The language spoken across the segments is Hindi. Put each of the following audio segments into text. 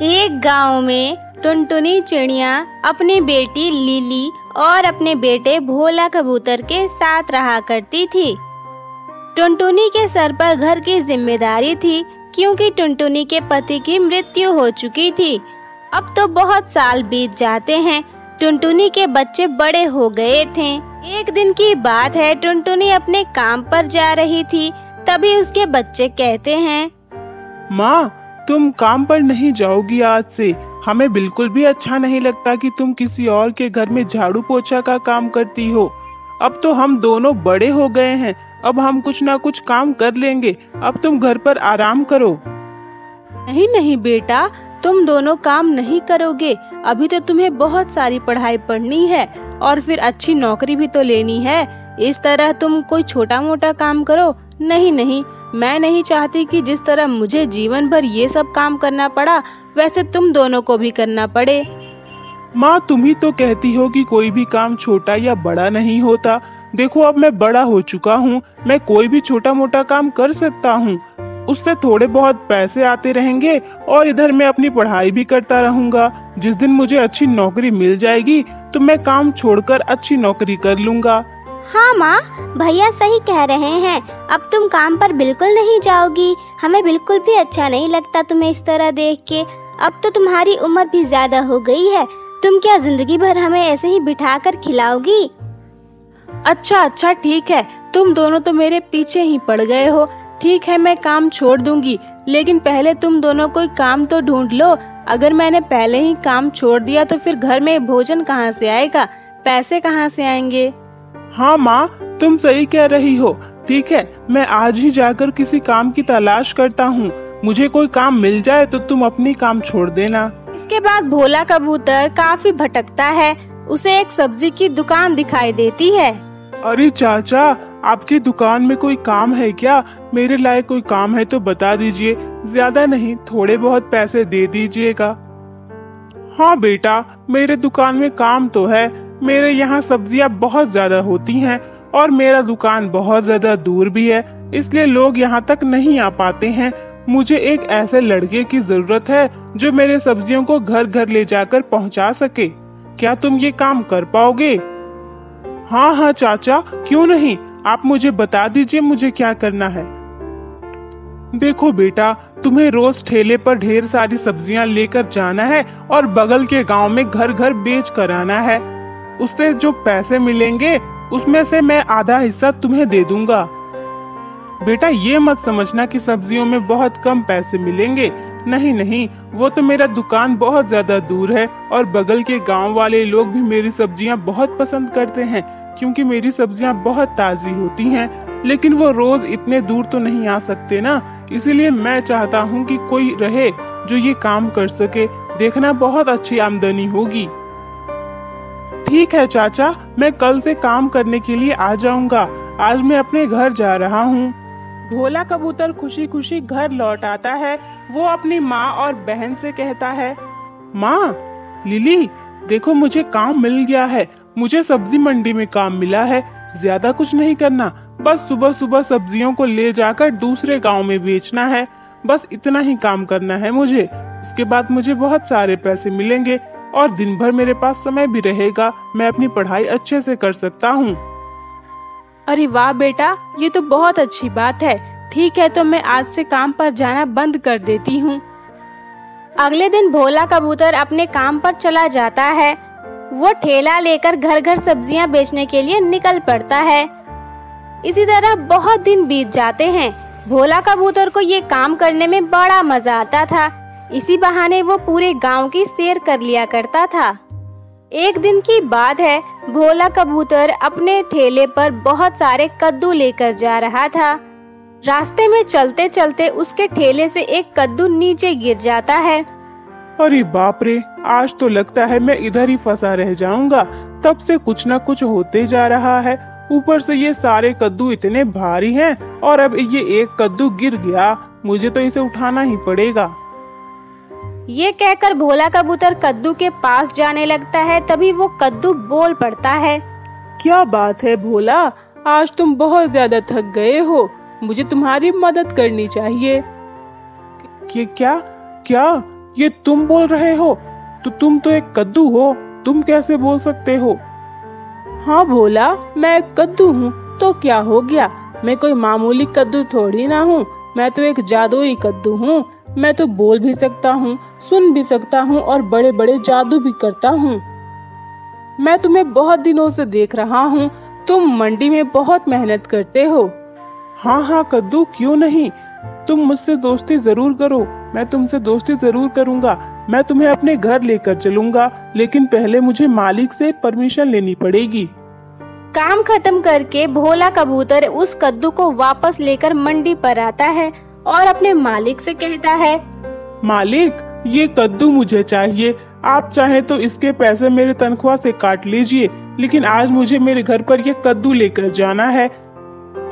एक गांव में टुनटुनी चिड़िया अपनी बेटी लिली और अपने बेटे भोला कबूतर के साथ रहा करती थी। टुनटुनी के सर पर घर की जिम्मेदारी थी, क्योंकि टुनटुनी के पति की मृत्यु हो चुकी थी। अब तो बहुत साल बीत जाते हैं। टुनटुनी के बच्चे बड़े हो गए थे। एक दिन की बात है, टुनटुनी अपने काम पर जा रही थी। तभी उसके बच्चे कहते हैं, माँ, तुम काम पर नहीं जाओगी आज से। हमें बिल्कुल भी अच्छा नहीं लगता कि तुम किसी और के घर में झाड़ू पोछा का काम करती हो। अब तो हम दोनों बड़े हो गए हैं, अब हम कुछ ना कुछ काम कर लेंगे। अब तुम घर पर आराम करो। नहीं नहीं बेटा, तुम दोनों काम नहीं करोगे। अभी तो तुम्हें बहुत सारी पढ़ाई पढ़नी है और फिर अच्छी नौकरी भी तो लेनी है। इस तरह तुम कोई छोटा मोटा काम करो। नहीं नहीं, मैं नहीं चाहती कि जिस तरह मुझे जीवन भर ये सब काम करना पड़ा, वैसे तुम दोनों को भी करना पड़े। माँ, तुम ही तो कहती हो कि कोई भी काम छोटा या बड़ा नहीं होता। देखो, अब मैं बड़ा हो चुका हूँ, मैं कोई भी छोटा मोटा काम कर सकता हूँ। उससे थोड़े बहुत पैसे आते रहेंगे और इधर मैं अपनी पढ़ाई भी करता रहूँगा। जिस दिन मुझे अच्छी नौकरी मिल जाएगी तो मैं काम छोड़कर अच्छी नौकरी कर लूँगा। हाँ माँ, भैया सही कह रहे हैं। अब तुम काम पर बिल्कुल नहीं जाओगी। हमें बिल्कुल भी अच्छा नहीं लगता तुम्हें इस तरह देख के। अब तो तुम्हारी उम्र भी ज्यादा हो गई है। तुम क्या जिंदगी भर हमें ऐसे ही बिठा कर खिलाओगी? अच्छा ठीक है, तुम दोनों तो मेरे पीछे ही पड़ गए हो। ठीक है, मैं काम छोड़ दूंगी, लेकिन पहले तुम दोनों कोई काम तो ढूंढ लो। अगर मैंने पहले ही काम छोड़ दिया तो फिर घर में भोजन कहाँ से आएगा, पैसे कहाँ से आएंगे? हाँ माँ, तुम सही कह रही हो। ठीक है, मैं आज ही जाकर किसी काम की तलाश करता हूँ। मुझे कोई काम मिल जाए तो तुम अपनी काम छोड़ देना। इसके बाद भोला कबूतर काफी भटकता है। उसे एक सब्जी की दुकान दिखाई देती है। अरे चाचा, आपकी दुकान में कोई काम है क्या? मेरे लायक कोई काम है तो बता दीजिए। ज्यादा नहीं, थोड़े बहुत पैसे दे दीजिएगा। हाँ बेटा, मेरे दुकान में काम तो है। मेरे यहाँ सब्जियाँ बहुत ज्यादा होती हैं और मेरा दुकान बहुत ज्यादा दूर भी है, इसलिए लोग यहाँ तक नहीं आ पाते हैं। मुझे एक ऐसे लड़के की जरूरत है जो मेरे सब्जियों को घर घर ले जाकर पहुँचा सके। क्या तुम ये काम कर पाओगे? हाँ चाचा, क्यों नहीं, आप मुझे बता दीजिए मुझे क्या करना है। देखो बेटा, तुम्हें रोज ठेले पर ढेर सारी सब्जियां लेकर जाना है और बगल के गांव में घर घर बेच कर आना है। उससे जो पैसे मिलेंगे उसमें से मैं आधा हिस्सा तुम्हें दे दूंगा। बेटा, ये मत समझना कि सब्जियों में बहुत कम पैसे मिलेंगे। नहीं नहीं, वो तो मेरा दुकान बहुत ज्यादा दूर है और बगल के गांव वाले लोग भी मेरी सब्जियां बहुत पसंद करते हैं, क्योंकि मेरी सब्जियां बहुत ताजी होती हैं। लेकिन वो रोज इतने दूर तो नहीं आ सकते ना, इसीलिए मैं चाहता हूँ कि कोई रहे जो ये काम कर सके। देखना, बहुत अच्छी आमदनी होगी। ठीक है चाचा, मैं कल से काम करने के लिए आ जाऊंगा। आज मैं अपने घर जा रहा हूँ। भोला कबूतर खुशी खुशी घर लौट आता है। वो अपनी माँ और बहन से कहता है, माँ, लिली, देखो मुझे काम मिल गया है। मुझे सब्जी मंडी में काम मिला है। ज्यादा कुछ नहीं करना, बस सुबह सुबह सब्जियों को ले जाकर दूसरे गांव में बेचना है। बस इतना ही काम करना है मुझे। इसके बाद मुझे बहुत सारे पैसे मिलेंगे और दिन भर मेरे पास समय भी रहेगा। मैं अपनी पढ़ाई अच्छे से कर सकता हूँ। अरे वाह बेटा, ये तो बहुत अच्छी बात है। ठीक है, तो मैं आज से काम पर जाना बंद कर देती हूँ। अगले दिन भोला कबूतर अपने काम पर चला जाता है। वो ठेला लेकर घर घर सब्जियां बेचने के लिए निकल पड़ता है। इसी तरह बहुत दिन बीत जाते हैं। भोला कबूतर को ये काम करने में बड़ा मजा आता था। इसी बहाने वो पूरे गांव की सैर कर लिया करता था। एक दिन की बात है, भोला कबूतर अपने ठेले पर बहुत सारे कद्दू लेकर जा रहा था। रास्ते में चलते चलते उसके ठेले से एक कद्दू नीचे गिर जाता है। अरे बाप रे, आज तो लगता है मैं इधर ही फंसा रह जाऊंगा। तब से कुछ न कुछ होते जा रहा है। ऊपर से ये सारे कद्दू इतने भारी हैं और अब ये एक कद्दू गिर गया। मुझे तो इसे उठाना ही पड़ेगा। ये कहकर भोला कबूतर कद्दू के पास जाने लगता है। तभी वो कद्दू बोल पड़ता है, क्या बात है भोला, आज तुम बहुत ज्यादा थक गए हो। मुझे तुम्हारी मदद करनी चाहिए। क्या क्या ये तुम बोल रहे हो? तो तुम तो एक कद्दू हो, तुम कैसे बोल सकते हो? हाँ भोला, मैं एक कद्दू हूँ तो क्या हो गया? मैं कोई मामूली कद्दू थोड़ी ना हूँ, मैं तो एक जादुई कद्दू हूँ। मैं तो बोल भी सकता हूँ, सुन भी सकता हूँ और बड़े बड़े जादू भी करता हूँ। मैं तुम्हें बहुत दिनों से देख रहा हूँ, तुम मंडी में बहुत मेहनत करते हो। हाँ हाँ कद्दू, क्यों नहीं, तुम मुझसे दोस्ती जरूर करो, मैं तुमसे दोस्ती जरूर करूँगा। मैं तुम्हें अपने घर लेकर चलूंगा, लेकिन पहले मुझे मालिक से परमिशन लेनी पड़ेगी। काम खत्म करके भोला कबूतर उस कद्दू को वापस लेकर मंडी पर आता है और अपने मालिक से कहता है, मालिक, ये कद्दू मुझे चाहिए। आप चाहे तो इसके पैसे मेरे तनख्वाह से काट लीजिए, लेकिन आज मुझे मेरे घर पर ये कद्दू लेकर जाना है।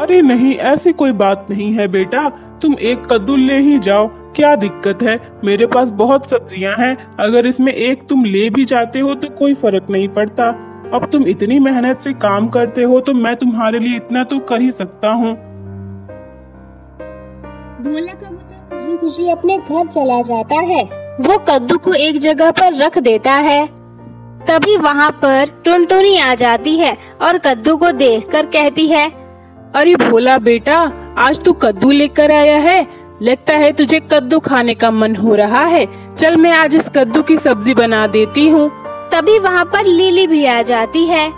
अरे नहीं, ऐसी कोई बात नहीं है बेटा, तुम एक कद्दू ले ही जाओ, क्या दिक्कत है? मेरे पास बहुत सब्जियां हैं, अगर इसमें एक तुम ले भी जाते हो तो कोई फर्क नहीं पड़ता। अब तुम इतनी मेहनत से काम करते हो तो मैं तुम्हारे लिए इतना तो कर ही सकता हूँ। भोला कबूतर खुशी खुशी अपने घर चला जाता है। वो कद्दू को एक जगह पर रख देता है। तभी वहाँ पर टुनटुनी आ जाती है और कद्दू को देखकर कहती है, अरे भोला बेटा, आज तू कद्दू लेकर आया है, लगता है तुझे कद्दू खाने का मन हो रहा है। चल मैं आज इस कद्दू की सब्जी बना देती हूँ। तभी वहाँ पर लिली भी आ जाती है।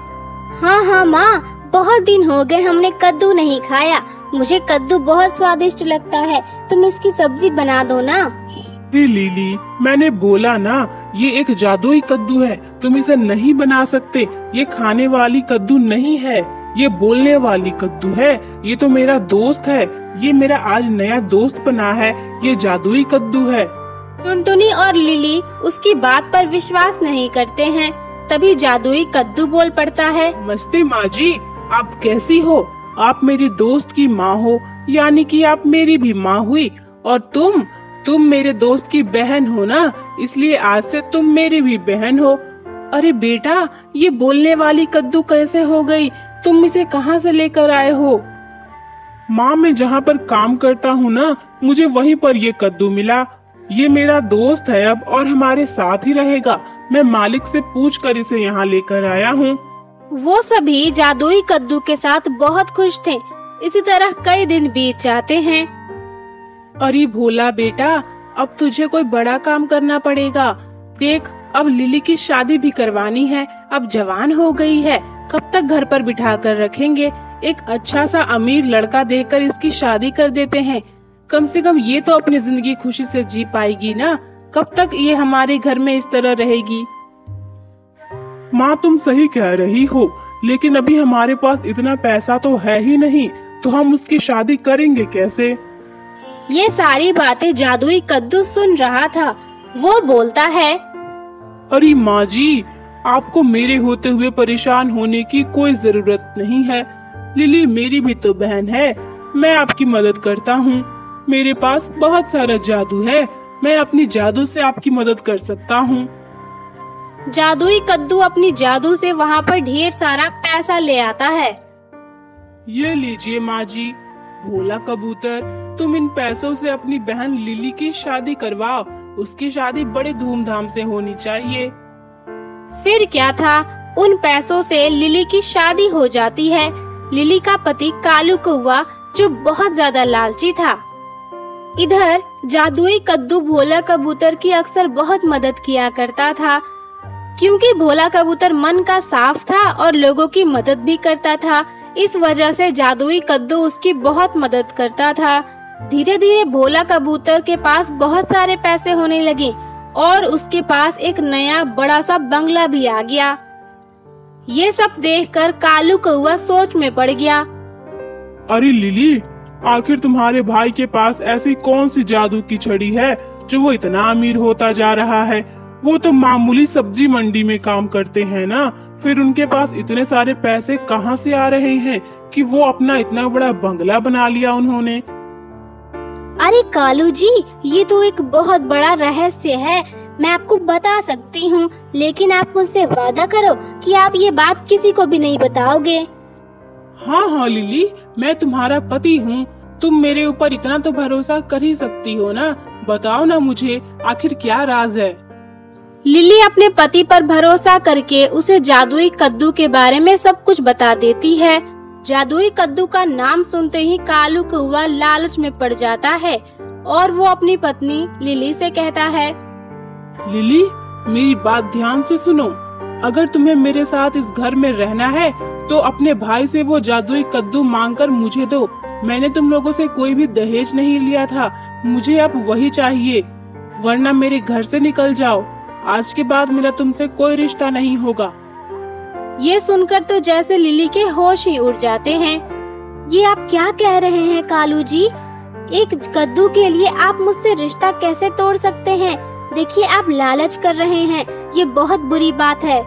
हाँ हाँ माँ, बहुत दिन हो गए हमने कद्दू नहीं खाया, मुझे कद्दू बहुत स्वादिष्ट लगता है, तुम इसकी सब्जी बना दो ना। अरे लिली, मैंने बोला ना, ये एक जादुई कद्दू है, तुम इसे नहीं बना सकते। ये खाने वाली कद्दू नहीं है, ये बोलने वाली कद्दू है। ये तो मेरा दोस्त है, ये मेरा आज नया दोस्त बना है, ये जादुई कद्दू है। टुनटुनी और लिली उसकी बात पर विश्वास नहीं करते हैं। तभी जादुई कद्दू बोल पड़ता है, नमस्ते माँ जी, आप कैसी हो? आप मेरी दोस्त की माँ हो, यानी कि आप मेरी भी माँ हुई। और तुम मेरे दोस्त की बहन हो ना, इसलिए आज से तुम मेरी भी बहन हो। अरे बेटा, ये बोलने वाली कद्दू कैसे हो गई? तुम इसे कहाँ से लेकर आए हो? माँ, मैं जहाँ पर काम करता हूँ ना, मुझे वहीं पर ये कद्दू मिला। ये मेरा दोस्त है अब और हमारे साथ ही रहेगा। मैं मालिक से पूछकर इसे यहाँ लेकर आया हूँ। वो सभी जादुई कद्दू के साथ बहुत खुश थे। इसी तरह कई दिन बीत जाते हैं। अरे भोला बेटा, अब तुझे कोई बड़ा काम करना पड़ेगा। देख, अब लिली की शादी भी करवानी है, अब जवान हो गई है, कब तक घर पर बिठा कर रखेंगे? एक अच्छा सा अमीर लड़का देखकर इसकी शादी कर देते हैं। कम से कम ये तो अपनी जिंदगी खुशी से जी पाएगी ना। कब तक ये हमारे घर में इस तरह रहेगी? माँ, तुम सही कह रही हो, लेकिन अभी हमारे पास इतना पैसा तो है ही नहीं, तो हम उसकी शादी करेंगे कैसे? ये सारी बातें जादुई कद्दू सुन रहा था। वो बोलता है, अरे माँ जी, आपको मेरे होते हुए परेशान होने की कोई जरूरत नहीं है। लिली मेरी भी तो बहन है, मैं आपकी मदद करता हूँ। मेरे पास बहुत सारा जादू है, मैं अपनी जादू से आपकी मदद कर सकता हूँ। जादुई कद्दू अपनी जादू से वहाँ पर ढेर सारा पैसा ले आता है। ये लीजिए माँ जी। भोला कबूतर, तुम इन पैसों से अपनी बहन लिली की शादी करवाओ। उसकी शादी बड़े धूमधाम से होनी चाहिए। फिर क्या था, उन पैसों से लिली की शादी हो जाती है। लिली का पति कालू कौवा जो बहुत ज्यादा लालची था। इधर जादुई कद्दू भोला कबूतर की अक्सर बहुत मदद किया करता था, क्योंकि भोला कबूतर मन का साफ था और लोगों की मदद भी करता था। इस वजह से जादुई कद्दू उसकी बहुत मदद करता था। धीरे धीरे भोला कबूतर के पास बहुत सारे पैसे होने लगे और उसके पास एक नया बड़ा सा बंगला भी आ गया। ये सब देखकर कालू कौवा सोच में पड़ गया। अरे लिली, आखिर तुम्हारे भाई के पास ऐसी कौन सी जादू की छड़ी है जो वो इतना अमीर होता जा रहा है? वो तो मामूली सब्जी मंडी में काम करते हैं ना, फिर उनके पास इतने सारे पैसे कहाँ से आ रहे हैं कि वो अपना इतना बड़ा बंगला बना लिया उन्होंने? अरे कालू जी, ये तो एक बहुत बड़ा रहस्य है, मैं आपको बता सकती हूँ, लेकिन आप मुझसे वादा करो कि आप ये बात किसी को भी नहीं बताओगे। हाँ हाँ लिली, मैं तुम्हारा पति हूँ, तुम मेरे ऊपर इतना तो भरोसा कर ही सकती हो ना। बताओ ना मुझे, आखिर क्या राज है। लिली अपने पति पर भरोसा करके उसे जादुई कद्दू के बारे में सब कुछ बता देती है। जादुई कद्दू का नाम सुनते ही कालू कौवा लालच में पड़ जाता है और वो अपनी पत्नी लिली से कहता है, लिली, मेरी बात ध्यान से सुनो। अगर तुम्हें मेरे साथ इस घर में रहना है तो अपने भाई से वो जादुई कद्दू मांगकर मुझे दो। मैंने तुम लोगों से कोई भी दहेज नहीं लिया था, मुझे अब वही चाहिए, वरना मेरे घर से निकल जाओ। आज के बाद मेरा तुमसे कोई रिश्ता नहीं होगा। ये सुनकर तो जैसे लिली के होश ही उड़ जाते हैं। ये आप क्या कह रहे हैं कालू जी? एक कद्दू के लिए आप मुझसे रिश्ता कैसे तोड़ सकते हैं? देखिए, आप लालच कर रहे हैं, ये बहुत बुरी बात है।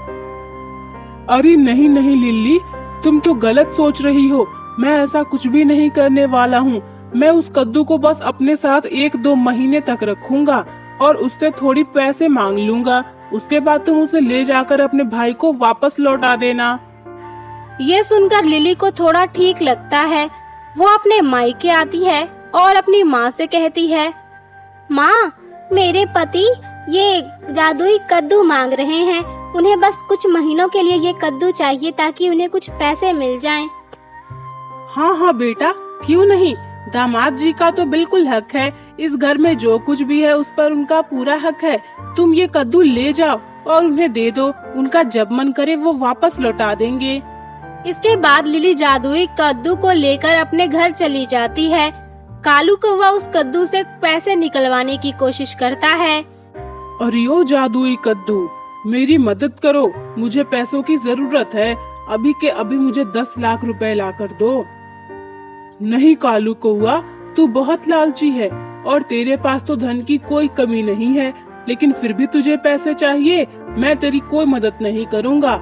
अरे नहीं नहीं लिली, तुम तो गलत सोच रही हो। मैं ऐसा कुछ भी नहीं करने वाला हूँ। मैं उस कद्दू को बस अपने साथ 1-2 महीने तक रखूंगा और उससे थोड़ी पैसे मांग लूंगा। उसके बाद तुम उसे ले जाकर अपने भाई को वापस लौटा देना। ये सुनकर लिली को थोड़ा ठीक लगता है। वो अपने मायके आती है और अपनी माँ से कहती है, माँ, मेरे पति ये जादुई कद्दू मांग रहे हैं। उन्हें बस कुछ महीनों के लिए ये कद्दू चाहिए ताकि उन्हें कुछ पैसे मिल जाएं। हाँ हाँ बेटा, क्यों नहीं। दामाद जी का तो बिल्कुल हक है। इस घर में जो कुछ भी है उस पर उनका पूरा हक है। तुम ये कद्दू ले जाओ और उन्हें दे दो। उनका जब मन करे वो वापस लौटा देंगे। इसके बाद लिली जादुई कद्दू को लेकर अपने घर चली जाती है। कालू कौवा उस कद्दू से पैसे निकलवाने की कोशिश करता है। अरे ओ जादुई कद्दू, मेरी मदद करो, मुझे पैसों की जरूरत है। अभी के अभी मुझे 10 लाख रुपए ला कर दो। नहीं कालू कौवा, तू बहुत लालची है और तेरे पास तो धन की कोई कमी नहीं है, लेकिन फिर भी तुझे पैसे चाहिए। मैं तेरी कोई मदद नहीं करूँगा।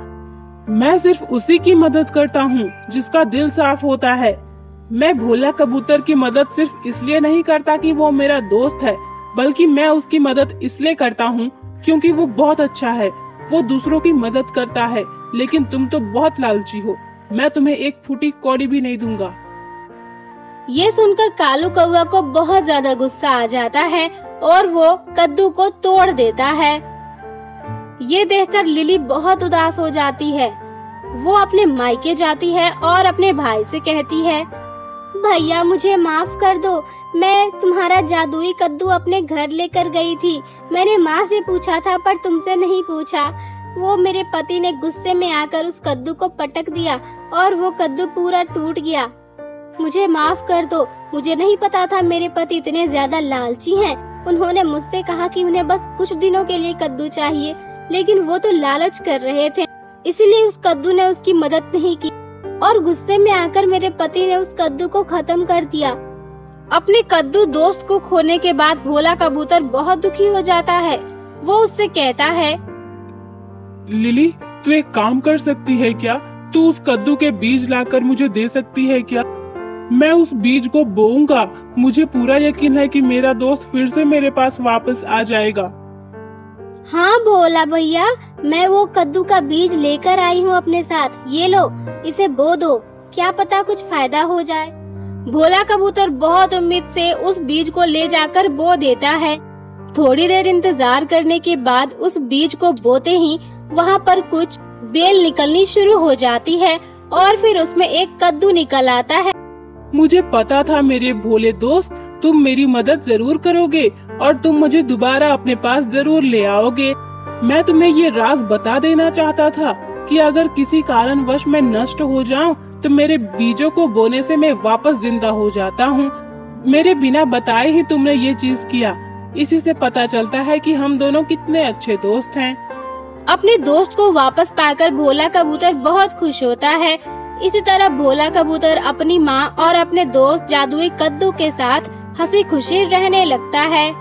मैं सिर्फ उसी की मदद करता हूँ जिसका दिल साफ होता है। मैं भोला कबूतर की मदद सिर्फ इसलिए नहीं करता कि वो मेरा दोस्त है, बल्कि मैं उसकी मदद इसलिए करता हूँ क्योंकि वो बहुत अच्छा है। वो दूसरों की मदद करता है, लेकिन तुम तो बहुत लालची हो। मैं तुम्हें एक फूटी कौड़ी भी नहीं दूंगा। ये सुनकर कालू कौवा को बहुत ज्यादा गुस्सा आ जाता है और वो कद्दू को तोड़ देता है। ये देखकर लिली बहुत उदास हो जाती है। वो अपने मायके जाती है और अपने भाई से कहती है, भैया मुझे माफ कर दो। मैं तुम्हारा जादुई कद्दू अपने घर लेकर गई थी। मैंने माँ से पूछा था पर तुमसे नहीं पूछा। वो मेरे पति ने गुस्से में आकर उस कद्दू को पटक दिया और वो कद्दू पूरा टूट गया। मुझे माफ कर दो। मुझे नहीं पता था मेरे पति इतने ज्यादा लालची हैं। उन्होंने मुझसे कहा कि उन्हें बस कुछ दिनों के लिए कद्दू चाहिए, लेकिन वो तो लालच कर रहे थे, इसलिए उस कद्दू ने उसकी मदद नहीं की और गुस्से में आकर मेरे पति ने उस कद्दू को खत्म कर दिया। अपने कद्दू दोस्त को खोने के बाद भोला कबूतर बहुत दुखी हो जाता है। वो उससे कहता है, लिली, तू एक काम कर सकती है क्या? तू उस कद्दू के बीज लाकर मुझे दे सकती है क्या? मैं उस बीज को बोऊंगा। मुझे पूरा यकीन है कि मेरा दोस्त फिर से मेरे पास वापस आ जाएगा। हाँ भोला भैया, मैं वो कद्दू का बीज लेकर आई हूँ अपने साथ। ये लो, इसे बो दो, क्या पता कुछ फायदा हो जाए। भोला कबूतर बहुत उम्मीद से उस बीज को ले जाकर बो देता है। थोड़ी देर इंतजार करने के बाद उस बीज को बोते ही वहाँ पर कुछ बेल निकलनी शुरू हो जाती है और फिर उसमें एक कद्दू निकल आता है। मुझे पता था मेरे भोले दोस्त, तुम मेरी मदद जरूर करोगे और तुम मुझे दोबारा अपने पास जरूर ले आओगे। मैं तुम्हें ये राज बता देना चाहता था कि अगर किसी कारणवश मैं नष्ट हो जाऊं, तो मेरे बीजों को बोने से मैं वापस जिंदा हो जाता हूँ। मेरे बिना बताए ही तुमने ये चीज किया। इसी से पता चलता है कि हम दोनों कितने अच्छे दोस्त हैं। अपने दोस्त को वापस पाकर भोला कबूतर बहुत खुश होता है। इसी तरह भोला कबूतर अपनी माँ और अपने दोस्त जादुई कद्दू के साथ हंसी खुशी रहने लगता है।